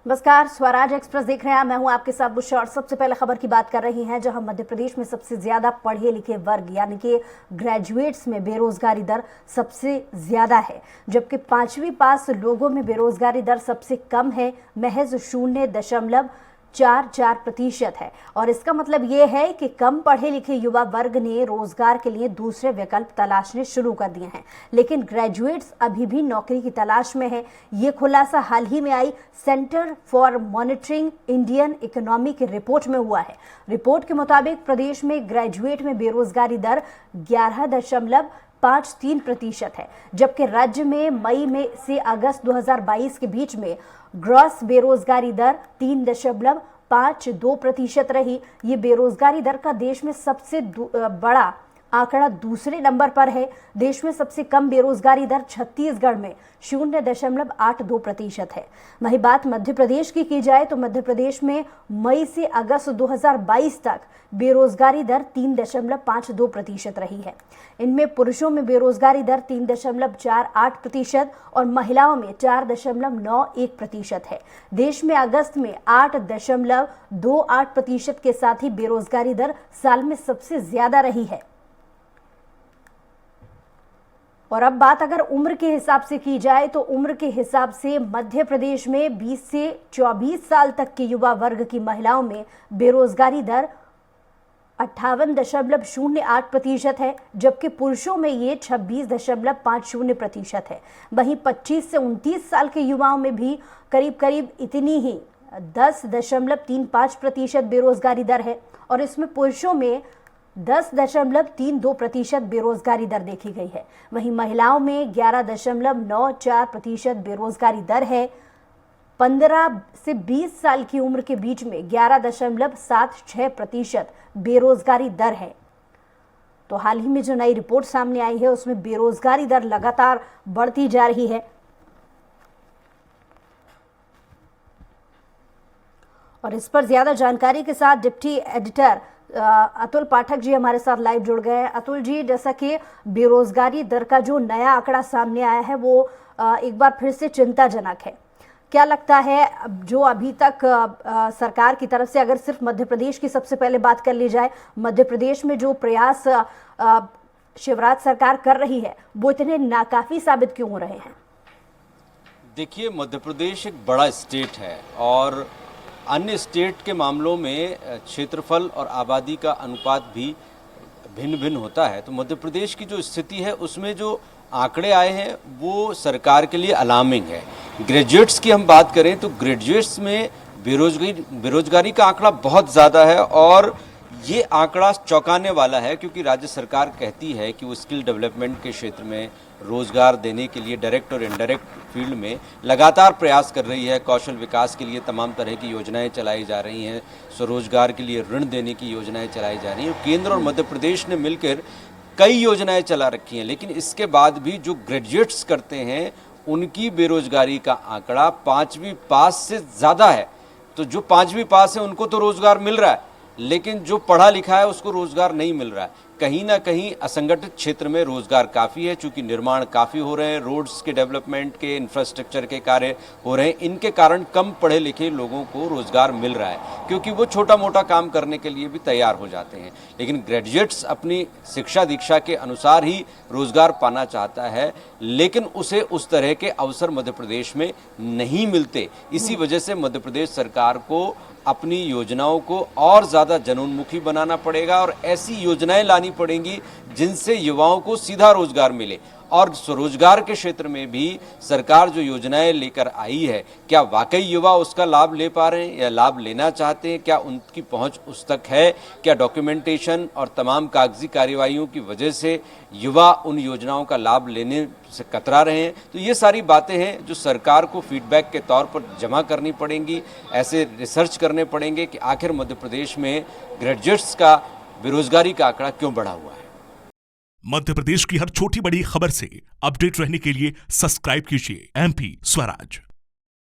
नमस्कार, स्वराज एक्सप्रेस देख रहे हैं। मैं हूं आपके साथ बुशा और सबसे पहले खबर की बात कर रही हैं, जहां मध्य प्रदेश में सबसे ज्यादा पढ़े लिखे वर्ग यानी कि ग्रेजुएट्स में बेरोजगारी दर सबसे ज्यादा है, जबकि 5वीं पास लोगों में बेरोजगारी दर सबसे कम है, महज 0.44% है। और इसका मतलब ये है कि कम पढ़े लिखे युवा वर्ग ने रोजगार के लिए दूसरे विकल्प तलाशने शुरू कर दिए हैं, लेकिन ग्रेजुएट्स अभी भी नौकरी की तलाश में हैं। ये खुलासा हाल ही में आई centre for monitoring Indian economy की रिपोर्ट में हुआ है। रिपोर्ट के मुताबिक प्रदेश में ग्रेजुएट में बेरोजगारी दर 11.53% है, जबकि राज्य में मई में से अगस्त 2022 के बीच में ग्रॉस बेरोजगारी दर 3.52% रही। ये बेरोजगारी दर का देश में सबसे बड़ा आंकड़ा दूसरे नंबर पर है। देश में सबसे कम बेरोजगारी दर छत्तीसगढ़ में 0.82% है। वही बात मध्य प्रदेश की जाए तो मध्य प्रदेश में मई से अगस्त 2022 तक बेरोजगारी दर 3.52% रही है। इनमें पुरुषों में बेरोजगारी दर 3.48% और महिलाओं में 4.91% है। देश में अगस्त में 8.28% के साथ ही बेरोजगारी दर साल में सबसे ज्यादा रही है। और अब बात अगर उम्र के हिसाब से की जाए तो उम्र के हिसाब से मध्य प्रदेश में 20 से 24 साल तक के युवा वर्ग की महिलाओं में बेरोजगारी दर 58.08% है, जबकि पुरुषों में ये 26.50% है। वहीं 25 से 29 साल के युवाओं में भी करीब इतनी ही 10.35% बेरोजगारी दर है, और इसमें पुरुषों में 10.32% बेरोजगारी दर देखी गई है। वहीं महिलाओं में 11.94% बेरोजगारी दर है। 15 से 20 साल की उम्र के बीच में 11.76% बेरोजगारी दर है। तो हाल ही में जो नई रिपोर्ट सामने आई है उसमें बेरोजगारी दर लगातार बढ़ती जा रही है। और इस पर ज्यादा जानकारी के साथ डिप्टी एडिटर अतुल पाठक जी हमारे साथ लाइव जुड़ गए हैं। अतुल जी, जैसा कि बेरोजगारी दर का जो नया आंकड़ा सामने आया है वो एक बार फिर से चिंताजनक है। क्या लगता है जो अभी तक सरकार की तरफ से, अगर सिर्फ मध्य प्रदेश की सबसे पहले बात कर ली जाए, मध्य प्रदेश में जो प्रयास शिवराज सरकार कर रही है वो इतने नाकाफी साबित क्यों हो रहे हैं? देखिए, मध्य प्रदेश एक बड़ा स्टेट है और अन्य स्टेट के मामलों में क्षेत्रफल और आबादी का अनुपात भी भिन्न भिन्न होता है। तो मध्य प्रदेश की जो स्थिति है उसमें जो आंकड़े आए हैं वो सरकार के लिए अलार्मिंग है। ग्रेजुएट्स की हम बात करें तो ग्रेजुएट्स में बेरोजगारी का आंकड़ा बहुत ज़्यादा है, और ये आंकड़ा चौंकाने वाला है, क्योंकि राज्य सरकार कहती है कि वो स्किल डेवलपमेंट के क्षेत्र में रोजगार देने के लिए डायरेक्ट और इनडायरेक्ट फील्ड में लगातार प्रयास कर रही है। कौशल विकास के लिए तमाम तरह की योजनाएं चलाई जा रही हैं, स्वरोजगार के लिए ऋण देने की योजनाएं चलाई जा रही हैं। केंद्र और मध्य प्रदेश ने मिलकर कई योजनाएं चला रखी हैं, लेकिन इसके बाद भी जो ग्रेजुएट्स करते हैं उनकी बेरोजगारी का आंकड़ा 5वीं पास से ज़्यादा है। तो जो 5वीं पास है उनको तो रोजगार मिल रहा है, लेकिन जो पढ़ा लिखा है उसको रोजगार नहीं मिल रहा है। कहीं ना कहीं असंगठित क्षेत्र में रोजगार काफ़ी है, चूंकि निर्माण काफ़ी हो रहे हैं, रोड्स के डेवलपमेंट के, इंफ्रास्ट्रक्चर के कार्य हो रहे हैं। इनके कारण कम पढ़े लिखे लोगों को रोजगार मिल रहा है, क्योंकि वो छोटा मोटा काम करने के लिए भी तैयार हो जाते हैं। लेकिन ग्रेजुएट्स अपनी शिक्षा दीक्षा के अनुसार ही रोजगार पाना चाहता है, लेकिन उसे उस तरह के अवसर मध्य प्रदेश में नहीं मिलते। इसी वजह से मध्य प्रदेश सरकार को अपनी योजनाओं को और ज़्यादा जनोन्मुखी बनाना पड़ेगा, और ऐसी योजनाएं लानी पड़ेंगी जिनसे युवाओं को सीधा रोजगार मिले। और स्वरोजगार के क्षेत्र में भी सरकार जो योजनाएं लेकर आई है, क्या वाकई युवा उसका लाभ ले पा रहे हैं या लाभ लेना चाहते हैं? क्या उनकी पहुंच उस तक है? क्या डॉक्यूमेंटेशन और तमाम कागजी कार्यवाहियों की वजह से युवा उन योजनाओं का लाभ लेने से कतरा रहे हैं? तो ये सारी बातें हैं जो सरकार को फीडबैक के तौर पर जमा करनी पड़ेंगी। ऐसे रिसर्च करने पड़ेंगे कि आखिर मध्य प्रदेश में ग्रेजुएट्स का बेरोजगारी का आंकड़ा क्यों बढ़ा हुआ है। मध्य प्रदेश की हर छोटी बड़ी खबर से अपडेट रहने के लिए सब्सक्राइब कीजिए MP स्वराज।